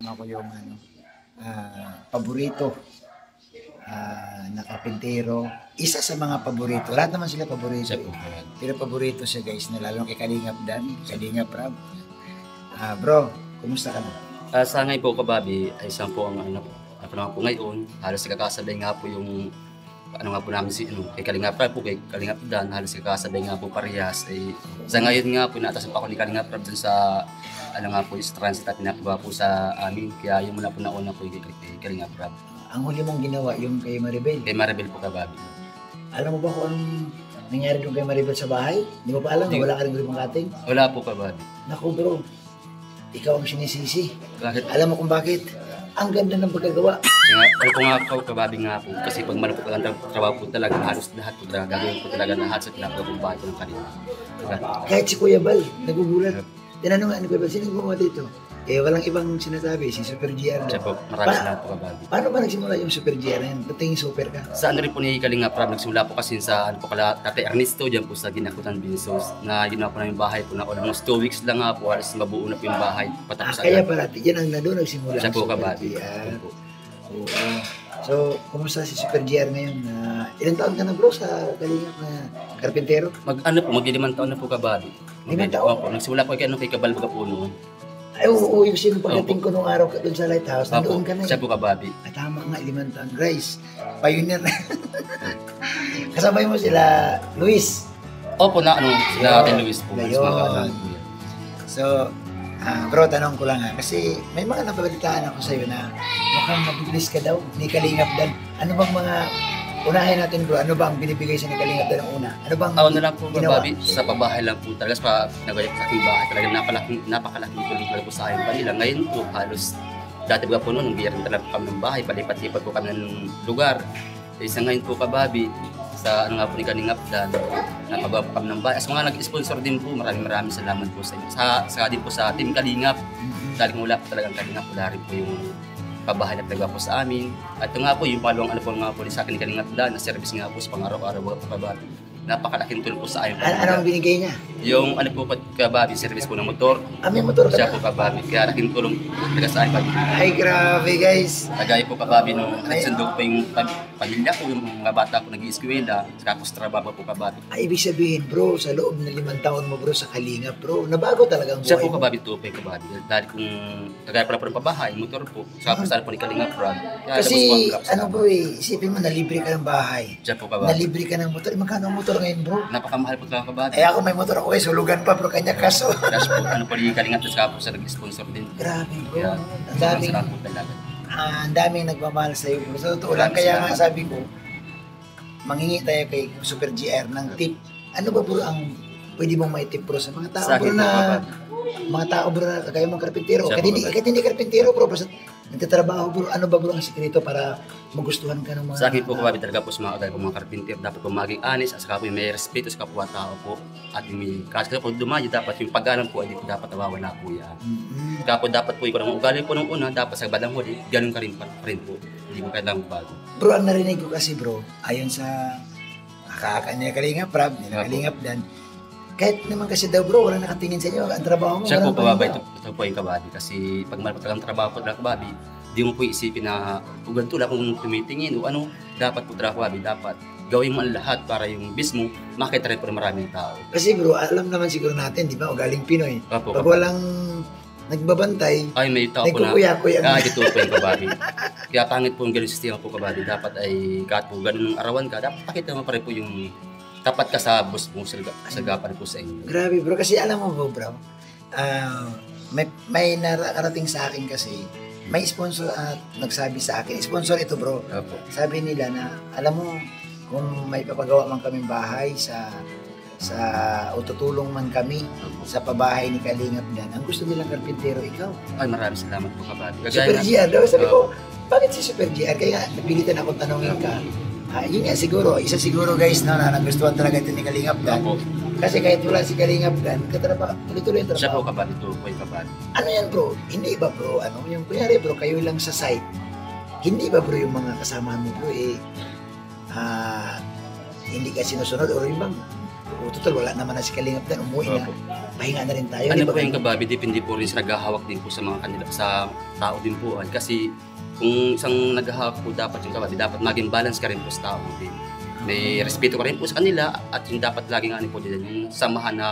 Ako yung paborito na karpintero. Isa sa mga paborito. Lahat naman sila paborito. Siya Eh. po. Pero paborito siya guys, na lalong kay Kalingap Dan, Kalingap Rab. Bro, kumusta ka na? Sa ngayon po kababi, ay isang po ang ako naman po ngayon, halos kakasabay nga po yung nga po namin si kay Kalingap Rab po, kay Kalingap Dan, halos kakasabay nga po parehas. Sa ngayon nga po, naatasan pa ako ni Kalingap Rab dun sa nga po, is transit at pinapagawa po sa amin. Kaya yung mula po nauna po kay Kalingap Rab. Ang huli mong ginawa, yung kay Maribel. Kay Maribel po kababi. Alam mo ba kung anong nangyari doon kay Maribel sa bahay? Di mo pa alam na wala ka rin ribang cutting? Wala po kababi. Naku bro, ikaw ang sinisisi. Bakit? Alam mo kung bakit? Ang ganda ng pagkagawa. Ano po nga po, kababi nga po, kasi pag malapot ang trabaho po talaga, halos lahat po talaga, gagawin po talaga lahat sa pinapagawa po bahay po ng kanila. Kahit si Kuya Bal, nagugulat. Tinanong nga ni Kuya Bal, sino gumawa dito? Eh, walang ibang sinasabi, si Super GR. Siya po, maraming salamat po kababi. Paano ba nagsimula yung Super GR na yan? Dating super ka? Sa ano rin po ni Kalingap Rab, nagsimula po kasi sa Tate Ernesto, dyan po sa Ginakutan Binsos, na ginawa po namin bahay po na almost 2 weeks lang nga po, halos mabuo na po yung bahay. Patapos Kaya parati, yan ang doon nagsimula. siya po ang Super kababi. GR. Oo. So, kumusta si Super GR ngayon? Ilang taon ka na bro sa Kalingap na karpintero? Mag-5 taon na po kababi. 5 taon? Opo, nagsimula po kay Kabalbaga po noon. Ay, oo, yung sino pagdating ko nung araw doon sa lighthouse, nandoon ka na. Siya po kababi. Tama nga, 5 taon. Grace, pioneer na. Kasabay mo sila, Luis. Opo, sila Ate Luis po. Ayun. Mas makakaalam po yan. So, bro, tanong ko lang kasi may mga nababalitaan ako sa'yo na mukhang mabilis ka daw, ni Kalingap Dan. Ano bang mga, unahin natin bro, ano bang binibigay sa ni Kalingap Dan ang una? Ano bang Ako na lang po ginawa? kababi, sa pabahay lang po talaga, sa nagaya sa aking bahay, talagang napakalaking tulong talaga po sa akin kanila. Ngayon po, halos, dati ba po noon, nung biyerang talaga po kami ng bahay, palipat-lipat po kami ng lugar. Sa ngayon po kababi, sa nga po ni Kalingap Dan, napagawa po kami ng bahay. As mga nag-sponsor din po, maraming salamat po sa inyo. Sa din po sa Team Kalingap, dahil wala po talagang Kalingap, wala rin po yung pabahay na pinagawa po sa amin. At ito nga po, yung palawang po nga po sa akin ni Kalingap Dan, na service nga po sa pang-araw-araw po kababi. Napakalaking tulong po sa amin. Anong binigay niya? Yung po kababi, service po ng motor. May motor ka Siya na? po kababi, kaya laking tulong talaga sa amin. Ay, grabe guys. Tagay po kababi nung nagsundog pa yung pamilya ko, yung mga bata ko nag-iiskwela, tapos trabaho po kababi. Ay, ibig sabihin bro, sa loob ng 5 taon mo bro sa Kalingap bro, nabago talaga ang Siya buhay po mo. kababi, tupoy kababi. Dahil kung tagay pala po ng pabahay, motor po, sa sana po ni Kalingap Rab. Kasi ano bro isipin mo, nalibre ka ng bahay. Siya po kababi. Nalibre ka ng motor. Magkano ang motor ngayon bro? Napakamahal po talaga kababi. Ay ako may motor ako sulugan pa bro, kanya kaso. Tapos po, po ni Kalingap Rab sa nag-sponsor din. Grabe bro. Kaya, Ang daming, salamat po talaga. ang daming nagmamahal sa iyo bro. Sa totoo lang, kaya nga sabi ko, mangingi tayo kay Super GR ng tip. Ano ba bro ang pwede mong may tip bro sa mga tao Sa bro akin po, na kababi. mga tao bro na kagaya mong karpintero. Siya po, Kahit hindi karpintero bro, basta nagtatrabaho bro. Ano ba bro ang sikreto para magustuhan ka ng mga Sa akin po kababi talaga po sa mga kagaya po mga karpinter, dapat po maging honest, at saka po may respeto sa kapwa-tao po. At yung may kasi po dumayo, dapat yung pag-alam po, hindi po dapat nawawala po yan. Kaya po dapat po ikaw ng ugali po nung una, dapat sa bandang huli, ganun ka rin pa rin po. Hindi mo kailangang bago. Bro, ang narinig ko kasi bro, ayon sa kakakanya Kalingap Rab, nila Kalingap Dan, kahit naman kasi daw bro, wala nakatingin sa inyo, ang trabaho mo. Siya po walang kababi, pahinga. ito po yung kababi. Kasi pag malapit ang trabaho po talaga kababi, di mo po isipin na kung ganito lang kung tumitingin o ano, dapat po talaga kababi, dapat gawin mo ang lahat para yung bis mo makita rin po ng maraming tao. Kasi bro, alam naman siguro natin, di ba, ugaling Pinoy. Opo, Pag kababi. walang nagbabantay, Ay, may tao po na. nagkukuya-kuya. Ito po yung kababi. Kaya pangit po yung ganun sistema po kababi. Dapat ay kahit po ganun ng arawan ka, dapat pakita mo pa rin po yung tapat ka sa boss mo, sagapan po sa inyo. Grabe bro, kasi alam mo bro, may nakarating sa akin kasi, may sponsor at nagsabi sa akin, sponsor ito bro, Opo. sabi nila na, alam mo, kung may papagawa man kaming bahay o tutulong man kami sa pabahay ni Kalingap Dan, ang gusto nilang karpintero, ikaw. Ay, maraming salamat po kababi. Super GR daw, sabi ko, bakit si Super GR? Kaya napilitan akong tanongin ka. Yun nga siguro, isa siguro guys na nagustuhan talaga ito ni Kalingap Dan. Opo. Kasi kahit wala si Kalingap Dan, tuloy-tuloy yung Siya po trabaho. kababi, ito po yung kababi. Ano yan bro? Hindi ba bro? Ano yung kunyari bro, kayo lang sa site. Hindi ba bro yung mga kasama mo bro hindi ka sinusunod o yung bang total wala naman na si Kalingap Dan, umuwi na. Opo. pahinga na rin tayo. Ano Di ba po yung ganun? kababi, depende po rin sa naghahawak din po sa mga kanila, sa tao din po. Kasi kung isang naghahawak po dapat yung kababi, dapat maging balance ka rin po sa tao din. May respeto ka rin po sa kanila at yung dapat laging ano po dyan, yung samahan na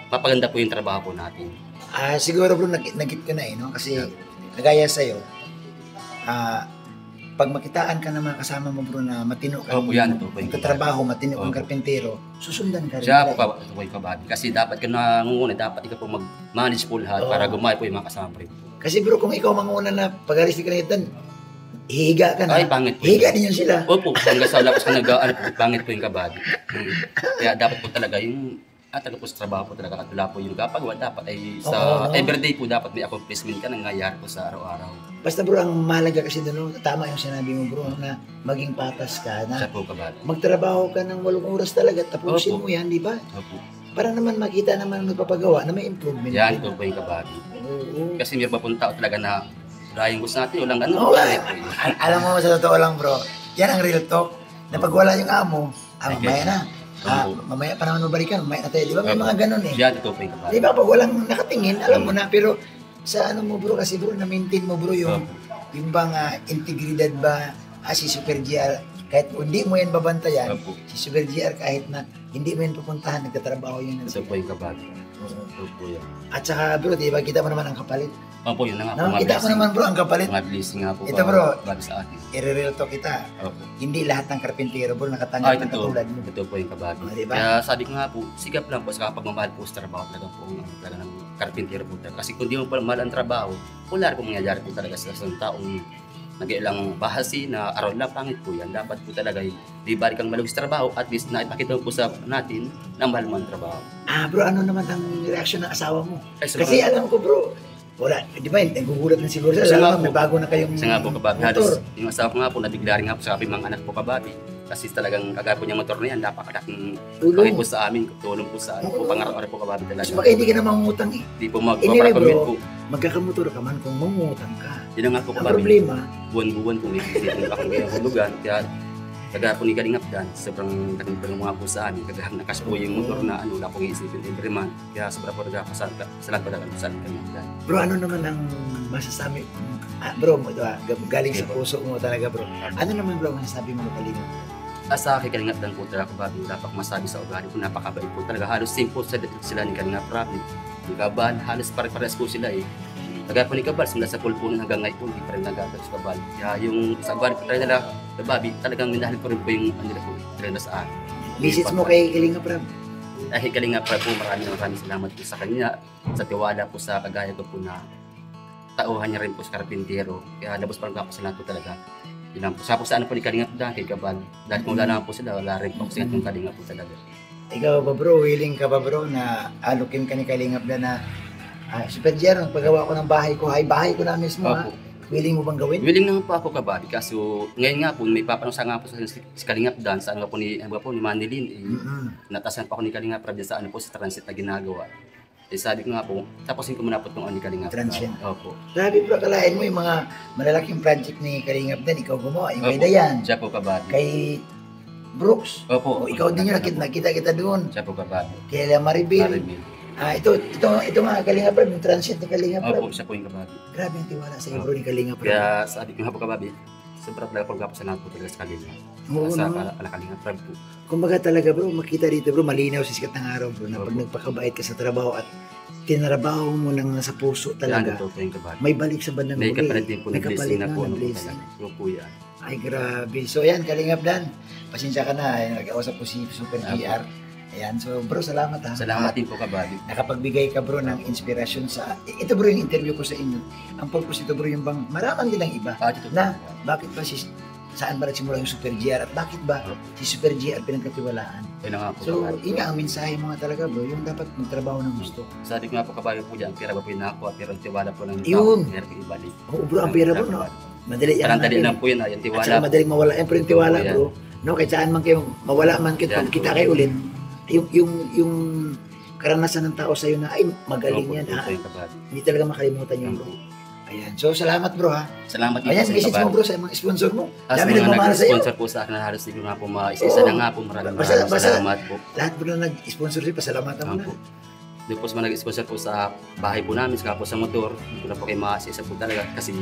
mapaganda po yung trabaho po natin. Siguro bro, nagit ko na no? Kasi kagaya sa'yo, pag makitaan ka ng mga kasama mo bro na matino ka, Opo, yan po. trabaho, matino kang Opo. karpentero, susundan ka rin. Siya po yung kababi. Kasi dapat ka nangunguna, dapat ikaw po mag-manage po lahat para gumaya po yung mga kasama rin po. Kasi bro, kung ikaw manguna na pag-alis ni Kalimutan, hihiga ka na. Ay, pangit po. Hihiga din yun sila. Opo, hanggang sa lakas ka ano po, pangit po yung kababi. Kaya dapat po talaga yung talaga po sa trabaho po talaga at wala po yung kapagawa dapat ay sa everyday po dapat may accomplishment ka nangyayari po sa araw-araw. Basta bro, ang mahalaga kasi doon, tama yung sinabi mo bro, na maging patas ka, na Siya po kababi. magtrabaho ka ng 8 oras talaga, tapusin Opo. mo yan, di ba? Opo. Para naman makita naman ng nagpapagawa na may improvement. Yan po yung kababi. Oo. Kasi mayroon pa pong tao talaga na dahil gusto natin, walang ganun. Oo, alam mo, sa totoo lang bro, yan ang real talk, na pag wala yung amo, mamaya na. Mamaya pa naman mabalikan, mamaya na tayo. Di ba may mga ganun eh. Yan po yung kababi. Di ba pag walang nakatingin, alam mo na, pero sa ano mo bro, kasi bro, na-maintain mo bro yung bang integridad ba, si Super GR, kahit hindi mo yan babantayan, Opo. si Super GR kahit na hindi mo yan pupuntahan, nagtatrabaho yun. Ito po yung kababi. Ito po yan. At saka bro, di ba, kita mo naman ang kapalit. Opo, yun na nga po. No, kita mo naman bro, ang kapalit. Mga blessing nga po. Ito, bro. Bago sa atin. I-real talk kita. Opo. Hindi lahat ng karpintero bro nakatanggap ng Ito. katulad mo. Ito po yung kababi. Diba? Kaya sabi ko nga po, sigap lang po sa pagmamahal po sa trabaho talaga po talaga ng karpintero po talaga. Kasi kung di mo pa mahal ang trabaho, wala rin po mangyayari po talaga sa isang taong nag-ilang bahasi na araw lang pangit po yan. Dapat po talaga di balik kang malugis sa trabaho, at least naipakita mo po sa natin na mahal mo ang trabaho. Bro, ano naman ang reaksyon ng asawa mo? Ay, Kasi alam ko bro, wala, di ba, nagugulat na siguro Kasi sila, nga po, may bago na kayong Kasi nga po kababi, motor. halos yung asawa ko nga po, nabigla rin nga po sa aking mga anak po kababi. Kasi talagang kagaya po niya motor na yan, napakalaking Tulong. pakit po sa amin, tulong po sa po, pang-araw-araw po kababi talaga. Mas baka hindi ka na mangungutang eh. Hindi po Anyway, mag-commit bro. po. Magkakamotor ka man kung mangungutang ka. Yun na nga po Ang kababi. problema, Buwan-buwan po may isipin pa kung kaya hulugan. Kaya kagaya po ni Kalingap Dan, sobrang katimpang mga po sa amin. Kagaya nakas po yung motor na wala pong isipin every month. Kaya sobrang po nagkakasalamat po talaga sa Kalingap Dan. bro, ano naman ang masasabi? Bro, ito, galing sa puso mo talaga bro. Ano naman bro ang masasabi mo Kalingap? Sa akin Kalingap Dan po talaga kababi, wala pang masabi sa ugali po, napakabait po talaga. Halos same po sila ni Kalingap Rap, ni Kabal, halos pare-pares po sila eh. Kagaya po ni Kabal, simula sa pulpunan hanggang ngayon po, hindi pa rin nagagad sa Kabal. Kaya yung sa ugali po talaga nila, kababi, talagang minahal ko rin po yung nila po talaga sa akin. Message mo kay Kalingap Rap? Dahil Kalingap Rap po, maraming salamat po sa kanya, sa tiwala po sa kagaya ko po na tauhan niya rin po sa karpintero. Kaya labos pa rin po sa lahat po talaga. Yun lang po. Sa po saan po ni Kalingap Dan, kay Kabal. Dahil kung wala naman po sila, wala rin po kasi yung Kalingap po talaga. Ikaw ba bro, willing ka ba bro na alukin ka ni Kalingap na Super Jer, paggawa ko ng bahay ko, bahay ko na mismo ha. Opo. Willing mo bang gawin? Willing naman po ako kababi, kaso ngayon nga po, may papanong sa nga po sa Kalingap Dan, sa ano po ni Manilin, natasan pa ako ni Kalingap Rap sa ano po, sa transit na ginagawa. Sabi ko nga po, tapusin ko muna po itong ano ni Kalingap Rap. Transit. Opo. Sabi bro, kalahin mo yung mga malalaking project ni Kalingap Dan, ikaw gumawa, yung kay Opo. Dayan, Siya po kababi. kay Brooks. Opo. O, ikaw din yung nakita kita doon. Siya po kababi. Kay Maribel. Maribel. Ito nga Kalingap Rap, yung transit ni Kalingap Rap. Opo, siya po yung kababi. Grabe ang tiwala sa iyo bro ni Kalingap Rap. Kaya sabi ko nga po kababi, sobrang talaga po gapo sa lahat po talaga sa Kalingap. Oo, Sa no? Kalingap Rap po. Kumbaga talaga bro, makita dito bro, malinaw sa sikat ng araw bro, na pag nagpakabait ka sa trabaho at tinrabaho mo nang nasa puso Yan, talaga, ito po yung kababi. may balik sa bandang May huli. kapalit din po May na blessing na po. ng Ano po blessing. talaga. Yung po yan. Ay grabe. So yan, Kalingap Dan, pasensya ka na, nag-ausap ko si Super GR. Ayan, so bro, salamat ha. Salamat din po kababi. Nakapagbigay ka bro ng inspirasyon sa, ito bro yung interview ko sa inyo. Ang purpose ito bro yung bang, maraming nilang iba. Ito Na, bakit ba saan ba nagsimula yung Super GR at bakit ba si Super GR pinagkatiwalaan? Yun na nga po So, kababi. yun nga ang mensahe mga talaga bro, yung dapat magtrabaho ng gusto. Sabi ko nga po kababi po dyan, pera ba po yung nakakuha, pero ang tiwala po ng Yun. meron po ibalik. Oo bro, ang pera bro, no? Madali yan. Parang dali lang po yun, yung At tiwala saka po. madaling mawala. Yan, pero yung tiwala Oo, yan. bro, no? Kahit saan man kayo, mawala man kayo, Yan, pag kita po. kayo ulit, yung karanasan ng tao sa'yo na, ay, magaling Opo, yan ito ha. po yung kababi. Hindi talaga makalimutan yun bro. Ayan, so salamat bro ha. Salamat din Ayan, po sa message mo kababi. bro sa mga sponsor mo. As Dami mga nagmamahal sa'yo. nag-sponsor po sa akin na halos hindi ko nga po maisisa Oo. na nga po. Maraming Basta- salamat po. Lahat bro na nag-sponsor sa'yo, pasalamatan mo na. Opo. Doon po sa mga nag-sponsor po sa bahay po namin, saka po sa motor. Hindi ko na po kayo makasisa po talaga kasi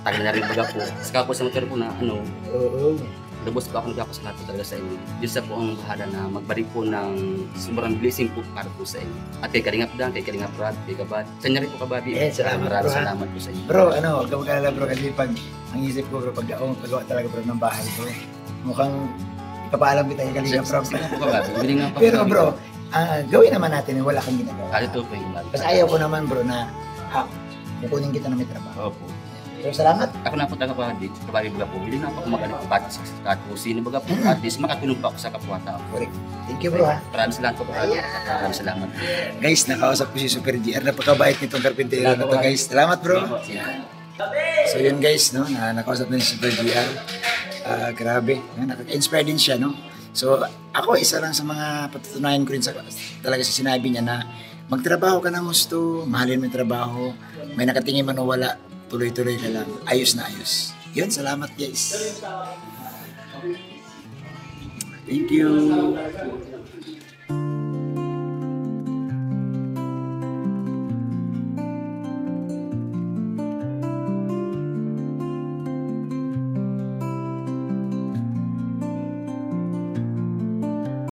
tagal na rin baga po. Saka po sa motor po na Oo. lubos po ako nagpapasalamat po talaga sa inyo. Diyos na po ang bahala na magbalik po ng sobrang blessing po para po sa inyo. At kay Kalingap Dan, kay Kalingap Rad, kay Kabad. Sa inyo rin po Kabady. Salamat, Maraming bro, ha? salamat po sa inyo. Bro, huwag ka mag-alala bro kasi pag ang isip ko bro, pag ako magpagawa talaga bro ng bahay bro, mukhang ipapaalam kita yung Kalingap bro. Sige po Kabady. Bili nga po. Pero bro, gawin naman natin yung wala kang ginagawa. Ito po yung Kasi ayaw ko naman bro na kukunin kita na may trabaho. Opo. Pero salamat. Ako na po taga Kabady. Kabady baga po. Bili nga po ako magaling po batis sa kung sino baga po. At least makatulong po ako sa kapwa-tao. Correct. Thank you bro ha. Maraming salamat po Kabady. Maraming salamat. Guys, nakausap ko si Super GR. Napakabait nitong karpintero na to guys. Salamat bro. So yun guys, no, nakausap na si Super GR. Grabe, nakaka-inspire din siya, no. So ako isa lang sa mga patutunayan ko rin talaga sa sinabi niya na magtrabaho ka ng gusto, mahalin mo yung trabaho, may nakatingin man o wala, tuloy-tuloy ka lang, ayos na ayos. Yun, salamat guys. Thank you.